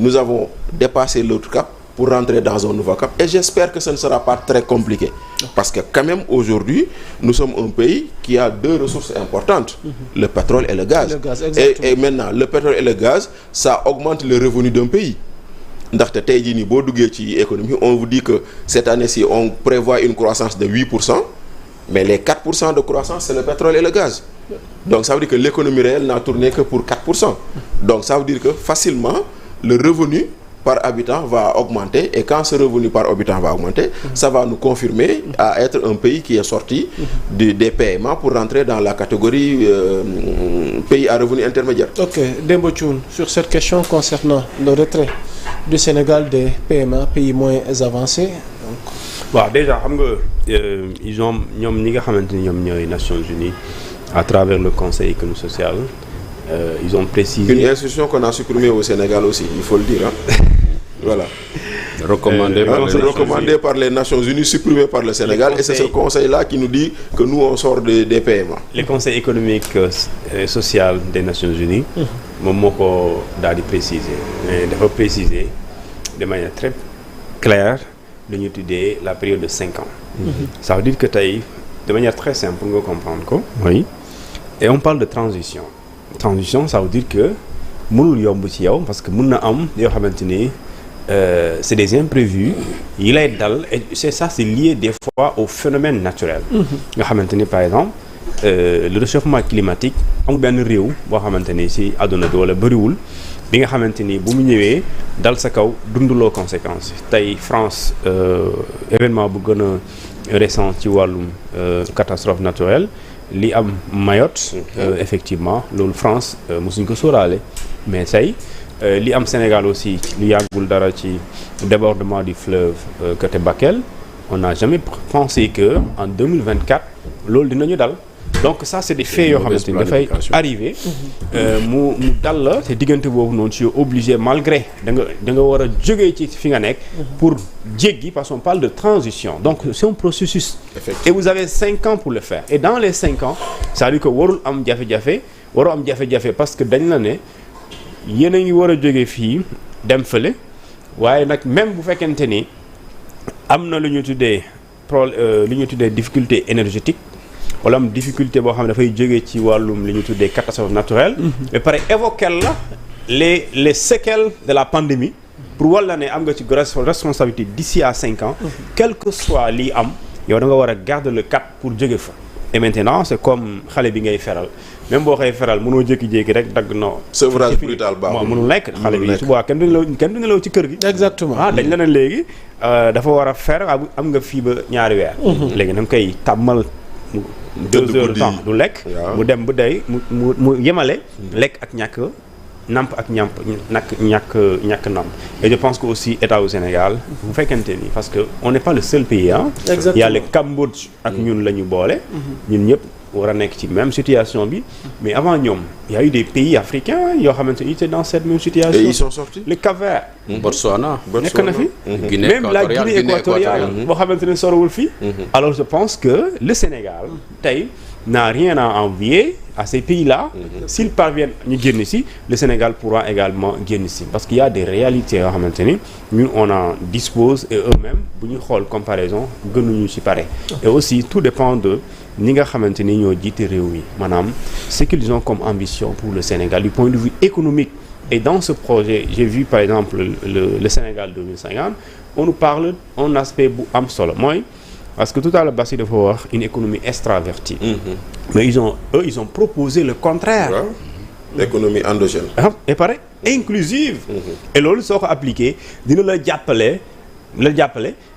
nous avons dépassé l'autre cap pour rentrer dans un nouveau cap, et j'espère que ce ne sera pas très compliqué, parce que quand même aujourd'hui nous sommes un pays qui a deux ressources importantes, le pétrole et le gaz, et maintenant le pétrole et le gaz, ça augmente le revenu d'un pays. Ndaxte tey jii nii boo duggee ci économie, on vous dit que cette année-ci on prévoit une croissance de 8%, mais les 4% de croissance c'est le pétrole et le gaz. Donc ça veut dire que l'économie réelle n'a tourné que pour 4%. Donc ça veut dire que facilement le revenu par habitant va augmenter, et quand ce revenu par habitant va augmenter, ça va nous confirmer à être un pays qui est sorti des paiements pour rentrer dans la catégorie pays à revenu intermédiaire. Ok, Dembo Thioune, sur cette question concernant le retrait du Sénégal des PMA, pays moins avancés. Waaw déjà xam nga ils ont ñoom ñi nga xamante ni ñoom ñooy Nations Unies à travers le Conseil économique social, ils ont précisé une institution qu'on a supprimée au Sénégal aussi, il faut le dire, hein. Voilà. Recommandé par les Nations Unies, supprimé par le Sénégal, et c'est ce conseil-là qui nous dit que nous on sort des PMA. Le Conseil économique et social des Nations Unies moom moo ko daal di préciser, mais dafa préciser de manière très claire lu ñu tuddee la période de 5 ans. Ça veut dire que tey de manière très simple pour nga comprendre ko. Oui. Et on parle de transition. Transition, ça veut dire que mënul yomb ci yow parce que mën na am yoo xamante ni c'est des imprévus yi lay dal, et c'est ça, c'est lié des fois au phénomène naturel. Nga xamante ni par exemple le réchauffement climatique am benn réew boo xamante ni ci àdduna bi wala bëriwul bi nga xamante ni bu mu ñëwee dal sa kaw dunduloo conséquences tey France événement bu gën a récent ci wàllum catastrophe naturelle li am Mayotte effectivement loolu France mosuñ ko sóoraale, mais tey li am Sénégal aussi lu yàggul dara ci débordement du fleuve côté Bakel, on n'a jamais pensé que en 2024 loolu dinañu dal. Donc ça c'est des faits yoo xamante ni dafay arriver mu dal la te diggante boobu noonu tu es obligé malgré da nga war a jógee ci fi nga nekk pour jéggi, parce qu'on parle de transition, donc c'est un processus et vous avez 5 ans pour le faire, et dans les 5 ans ça veut dire que warul am jafe-jafe parce que dañ la ne yéen a ngi war a jógee fii dem fële, waaye nag même bu fekkente ni am na lu ñu tuddee difficulté énergétique wala am difficulté boo xam ne dafay jógee ci wàllum li ñu tuddee catastrophe naturelle, mais pare évoquer la les séquelles de la pandémie pour walla ne am nga ci responsabilité d'ici à 5 ans, quel que soit lii am yow da nga war a garder le cap pour jóge fa. Et maintenant c'est comme xale bi ngay feral, même boo xëy feral mënoo jékki-jékki rek dagg no sevrage brutal baaxul mënul nekk xale bi su boobaa kenn du nelaw ci kër gi. Exactement. Dañ la ne léegi dafa war a fer am nga fii ba ñaari weer. Léegi da nga koy tàmmal 2 heures de temps du lekk, mu dem ba day mu yemale lekk ak ñàkk namp ak ñàkk namp. Et je pense que aussi état au Sénégal bu fekkente ni, parce que on n'est pas le seul pays, hein. Il y a le Cambodge ak ñun la ñu boole, ñun ñëpp war a nekk ci même situation bi, mais avant ñoom il y a eu des pays africains yoo xamante ni étaient dans cette même situation. Et ils sont sortis. Le Cap-Vert, Botswana nekk na fi, même la Guinée équatoriale boo xamante ne sorowul fii. Alors je pense que le Sénégal tey n'a rien à envier à ces pays-là. S'ils parviennent ñu génn ici, le Sénégal pourra également génn ici, parce qu'il y a des réalités yoo xamante ni ñun on en dispose, et eux-mêmes bu ñu xool comparaison gënuñu ci pare. Et aussi tout dépend de ñi nga xamante ni ñoo jiite réew mi, maanaam ce qu'ils ont comme ambition pour le Sénégal du point de vue économique. Et dans ce projet, j'ai vu par exemple le Sénégal 2050, on nous parle un aspect bu am solo mooy, parce que tout à l'heure Bassi dafa wax une économie extravertie. Mais ils ont proposé le contraire. L'économie endogène. Et pareil, inclusive. Et loolu soo ko appliqué dina la jàppale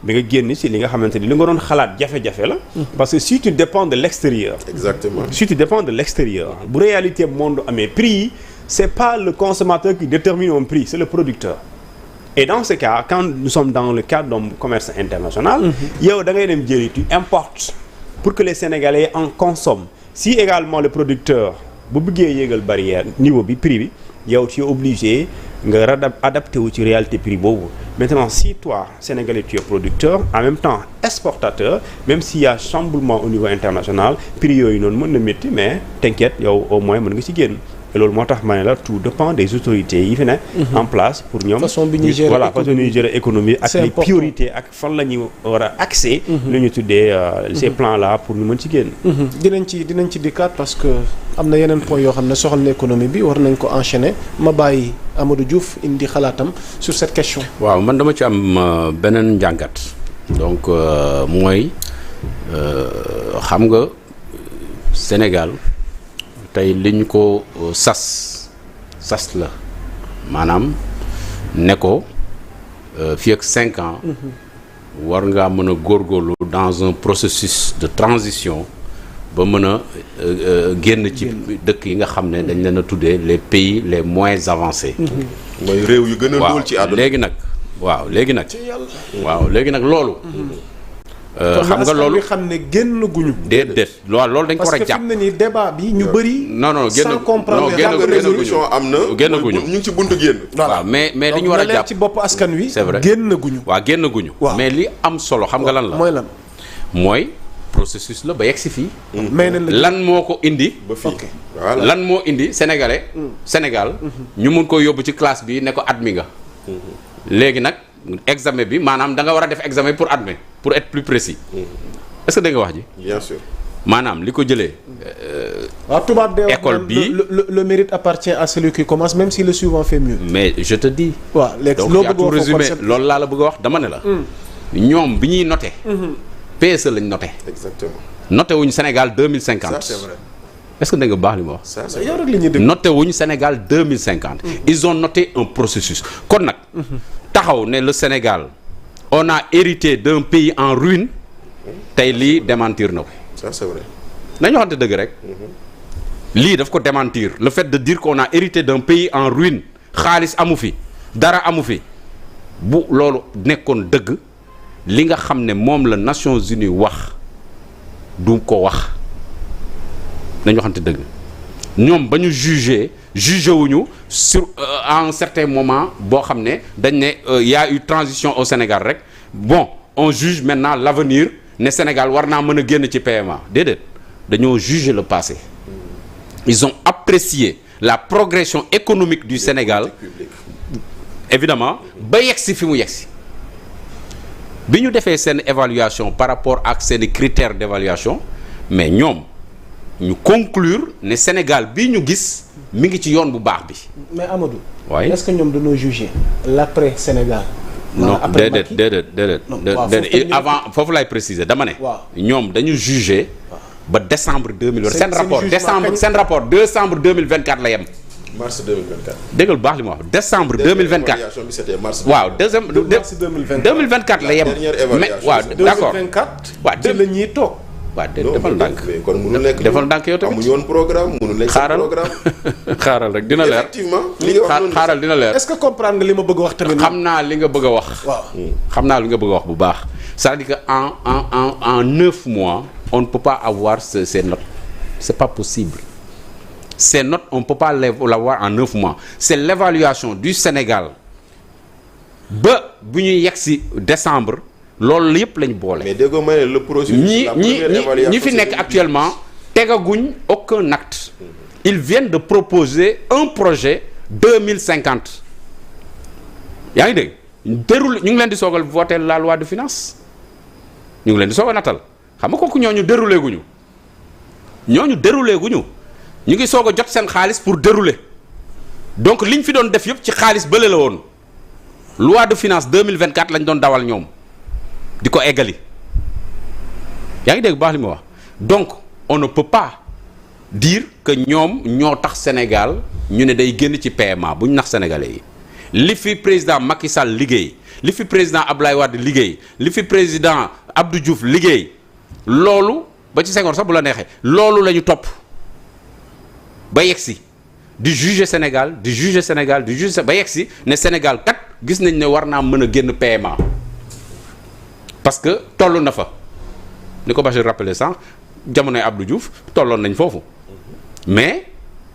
bi nga génn ci li nga xamante ni li nga doon xalaat jafe-jafe la. Parce que si tu dépends de l'extérieur. Exactement. Si tu dépends de l'extérieur, bu réalité monde amee prix yi, c'est pas le consommateur qui détermine un prix, c'est le producteur. Et dans ce cas, quand nous sommes dans le cadre d'un commerce international, yow da ngay dem jëli, tu importes pour que les Sénégalais en consomment. Si également le producteur bu bëggee yéegal barrière niveau bi prix bi, yow tu es obligé nga adapté wu ci réalité prix boobu. Maintenant, si toi, Sénégalais, tu es producteur, en même temps exportateur, même s'il y a chamboulement au niveau international, prix yooyu noonu mën na métti, mais t'inquiète, yow au moins mën nga ci génn. et loolu moo tax ma ne la tout dépend des autorités yi fi ne en place pour ñoom façon bi ñuy gérer voilà façon bi ñuy gérer économie ak les priorités ak fan la ñu war a accès lu ñu tuddee ces plans là pour ñu mën ci génn dinañ ci dikkaat parce que am na yeneen point yoo xam ne soxal na économie bi war nañ ko enchaîner ma bàyyi Amadou Diouf indi xalaatam sur cette question. waaw man dama ci am beneen njàngat donc mooy xam nga Sénégal tey li ñu ko sas la maanaam ne ko fii ak 5 ans war ngaa mën a góorgóorlu dans un processus de transition ba mën a génn ci dëkk yi nga xam ne dañ leen a tuddee les pays les moins avancés. mooy réew yu gën a ndóol ci àdduna léegi nag loolu. xam nga loolu xam ne génn guñu. déedéet loolu dañ ko war a jàpp parce que fi mu ne nii débat bi ñu bëri. non sans comprendre résolution am na. génn guñu ñu ngi ci buntu génn. waaw mais li ñu war a jàpp ci bopp askan wi. c'est vrai génn guñu. waaw génn guñu. mais li am solo xam nga lan la. mooy lan. mooy processus la ba yegg si fii. mais lan moo ko indi. ba fii voilà lan moo indi sénégalais. Sénégal ñu mun ko yóbbu ci classe bi ne ko admis nga. léegi nag examen bi maanaam da nga war a def examen pour admis pour être plus précis. est-ce que da nga wax ji. bien sûr. maanaam li ko jëlee. waaw tubaab de école bi le mérite appartient à celui qui commence même si le suivant fait mieux. mais je te dis. waaw léegi donc yaa tout résumé loolu laa la bëgg a wax dama ne la. ñoom bi ñuy noté. PSE lañ noté. exactement. noté wuñ Sénégal 2050. ça c'est vrai. est-ce que da nga baax li ma wax. ça c'est yow rek la ñuy déglu. noté wuñ Sénégal 2050. ils ont noté un processus. kon nag taxaw ne le Sénégal on a hérité d'un pays en ruine tey lii démentir na ko. ça c'est vrai. nañu waxante dëgg rek. lii daf ko démentir le fait de dire qu'on a hérité d'un pays en ruine xaalis amu fi dara amu fi bu loolu nekkoon dëgg li nga xam ne moom la Nations Unies wax du ko wax nañu waxante dëgg ñoom ba ñu jugé wuñu sur à un certain moment boo xam ne dañ ne y a eu transition au Sénégal rek bon on juge maintenant l'avenir ne Sénégal war naa mën a génn ci PMA déedéet dañoo juger le passé ils ont apprécié la progression économique du Sénégal évidemment ba yegsi fi mu yegsi bi ñu defee seen évaluation par rapport ak seen critères d'évaluation mais ñoom ñu conclure ne Sénégal bii ñu gis mi ngi ci yoon bu baax bi. mais Amadou. waaye est-ce que ñoom dañoo juger l'après Sénégal. non déedéet avant foofu lay préciser dama ne. ñoom dañu juger. ba décembre 2024 seen rapport décembre 2024 la yem. mars 2024. dégg nga bu baax li ma wax décembre 2024. évaluation bi c'était mars. waaw deuxième 2024 la yem. mais waaw d'accord 2024. waaw ci la ñuy toog. waaw defal ndànk mais kon mënu nekk defal ndànk yow tamit amuñu woon programme mënu nekk programme. xaaral rek dina leer effectivement li nga wax xaaral dina leer. est-ce que comprendre nga li ma bëgg a wax tamit. xam naa li nga bëgg a wax. waaw xam naa li nga bëgg a wax bu baax. c'est-à-dire que en 9 mois on ne peut pas avoir ces notes c'est pas possible. Ces notes on ne peut pas l'avoir en 9 mois c'est l'évaluation du Sénégal ba bu ñuy yegg si décembre loolu yëpp lañ boole. mais déggoo ma ne le processus. ñi fi nekk actuellement tegaguñ aucun acte. ils viennent de proposer un projet 2050 yaa ngi dégg déroulé ñu ngi leen di soogal voter la loi de finances ñu ngi leen di soog a natal xam nga kooku ñooñu déroulé guñu ñu ngi soog a jot seen xaalis pour dérouler donc liñ fi doon def yëpp ci xaalis bële la woon loi de finances 2024 lañ doon dawal ñoom di ko eggali yaa ngi dégg baax li ma wax donc on ne peut pas dire que ñoom ñoo tax Sénégal ñu ne day génn ci PMA bu ñu nax sénégalais yi li fi président Macky Sall liggéey li fi président Abdoulaye Wade liggéey li fi président Abdou Diouf liggéey loolu ba ci Senghor sax bu la neexee loolu la ñu topp ba yegsi di juger Sénégal ba yegsi ne Sénégal kat gis nañ ne war naa mën a génn PMA parce que toll na fa ni ko Bachir rappelé sànq jamonoy Abdou Diouf tolloon nañ foofu mais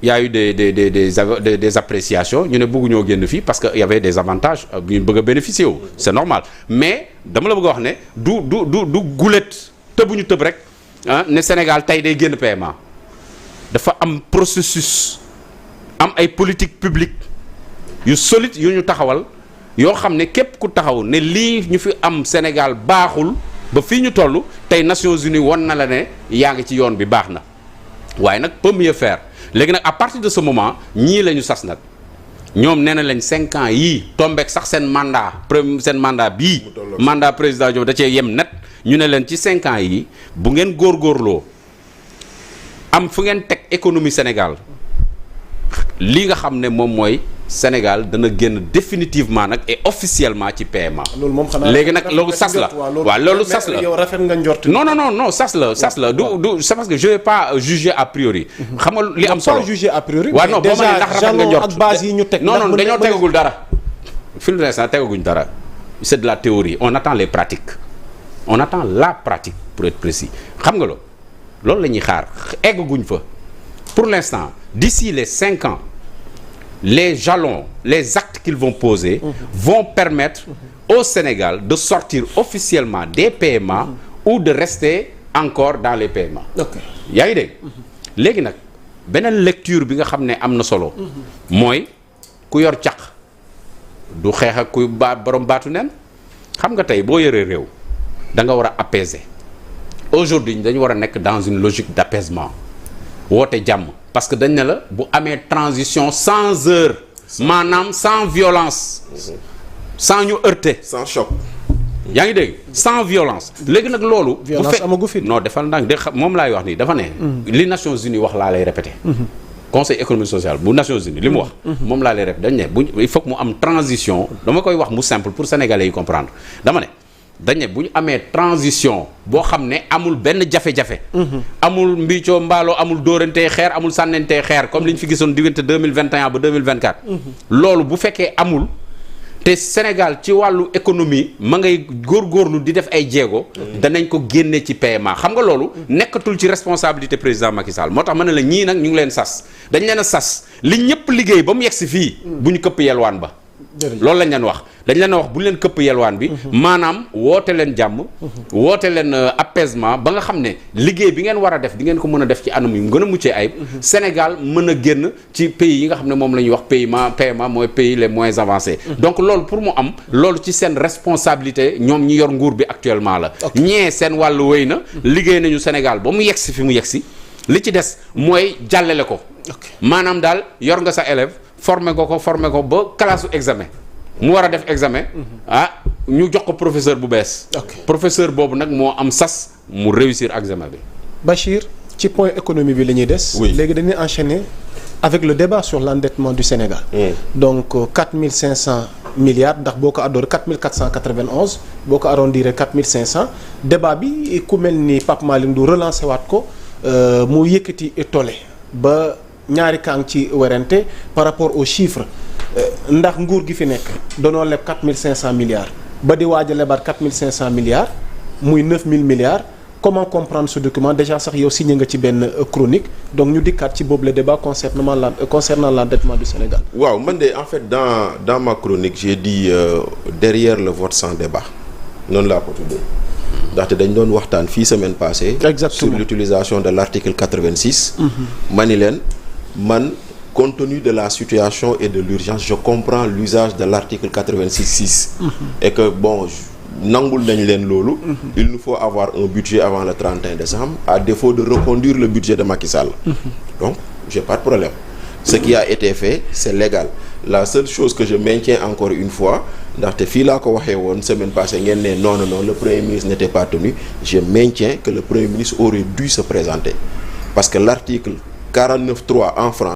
y a eu des appréciations ñu ne bëgguñoo génn fii parce que y avait des avantages ñu bëgg a bénéficier wu c'est normal mais dama la bëgg a wax ne du gulet tëbuñu tëb rek ah ne Sénégal tey day génn PMA dafa am processus am ay politique publique yu solide yu ñu taxawal yoo xam ne képp ku taxaw ne lii ñu fi am Sénégal baaxul ba fii ñu toll tey Nations Unies won na la ne yaa ngi ci yoon bi baax na waaye nag peut mieux faire léegi nag à partir de ce moment ñii la ñu sas nag ñoom nee na lañ 5 ans yii tombeek sax seen mandat bii mandat président Diop da cee yem net ñu ne leen ci 5 ans yii bu ngeen góorgóorloo am fu ngeen teg économie Sénégal li nga xam ne moom mooy Sénégal dana génn définitivement nag et officiellement ci PMA. loolu moom xanaa léegi nag loolu sas la waaw loolu sas la yow rafet nga njort. non sas la du c'est parce que je vais pas juger a priori. xam nga li am solo pas juger a priori. waaw non boo ma ne ndax rafet nga njort ak base yi ñu teg. non dañoo tegagul dara. fil l'instant tegaguñ dara c'est de la théorie on attend les pratiques on attend la pratique pour être précis xam nga loolu la ñuy xaar eggaguñ fa pour l'instant d'ici les 5 ans. Les jalons, les actes qu'ils vont poser vont permettre au Sénégal de sortir officiellement des PMA ou de rester encore dans les PMA. Ok yaa ngi dégg. léegi nag beneen lecture bi nga xam ne am na solo. mooy ku yor caq du xeex ak kuy borom baatu nen xam nga tey boo yoree réew da nga war a apaiser aujourd'hui dañu war a nekk dans une logique d'apaisement woote jàmm. parce que dañ ne la bu amee transition sans heure maanaam sans violence sans ñu heurter sans choc. yaa ngi dégg sans violence léegi nag loolu violence amagu fi non defal ndànk de moom laay wax nii dafa ne li Nations Unies wax laa lay répéter conseil économique social bu Nations Unies li mu wax moom laa lay répéter dañ ne bu il faut que mu am transition dama koy wax mu simple pour sénégalais yi comprendre dama ne dañ ne bu ñu amee transition boo xam ne amul benn jafe-jafe. amul mbiicoo mbaaloo amul dóorantee xeer amul sànnentee xeer comme li ñu fi gisoon diggante 2021 ba 2024. loolu bu fekkee amul te Sénégal ci wàllu économie ma ngay góorgóorlu di def ay jéego. danañ ko génne ci PMA xam nga loolu. nekkatul ci responsabilité président Macky Sall moo tax ma ne la ñii nag ñu ngi leen sas dañ leen a sas li ñëpp liggéey ba mu yegg si fii. bu ñu këpp yelwaan ba. loolu lañ leen wax dañ leen wax bu ñu leen këpp yelwaan bi maanaam woote leen jàmm woote leen apaisement ba nga xam ne liggéey bi ngeen war a def di ngeen ko mën a def ci anam yu gën a muccee ayib Sénégal mën a génn ci pays yi nga xam ne moom la ñuy wax PMA mooy pays les moins avancés donc loolu pour mu am loolu ci seen responsabilité ñoom ñi yor nguur bi actuellement la ñee seen wàllu wéy na liggéey nañu Sénégal ba mu yegsi fi mu yegsi li ci des mooy jàllale ko maanaam daal yor nga sa élève formé ko ba classe examen mu war a def examen ñu jox ko professeur bu bees professeur boobu nag moo am sas mu réussir examen bi. Bachir ci point économie bi la ñuy des léegi dañuy enchaîner avec le débat sur l'endettement du Sénégal donc 4500 milliards ndax boo ko addooree 4491 boo ko arrondir 4500 débat bi ku mel ni Pape Malick Ndour relancé waat ko mu yëkkati tolle ba ñaari kaang ci werante par rapport aux chiffres ndax nguur gi fi nekk danoo leb 4500 milliards ba di waaj a lebaat 4500 milliards muy 9000 milliards comment comprendre ce document déjà sax yow signé nga ci benn chronique donc ñu dikkaat ci boobu le débat concernant l'endettement du Sénégal. waaw man de en fait dans ma chronique j'ai dit derrière le vote sans débat noonu laa ko tuddee ndaxte dañ doon waxtaan fii semaine passée. Exactement. Sur l'utilisation de l'article 86. ma ni leen man compte tenu de la situation et de l'urgence je comprends l'usage de l'article 86.6 et que bon nangul nañ leen loolu il nous faut avoir un budget avant le 31 décembre à défaut de reconduire le budget de Macky Sall donc j'ai pas de problème ce qui a été fait c'est légal la seule chose que je maintiens encore une fois ndaxte fii laa ko waxee woon semaine passée ngeen ne non le premier ministre n'était pas tenu je maintiens que le premier ministre aurait dû se présenter parce que l'article 49.3 en France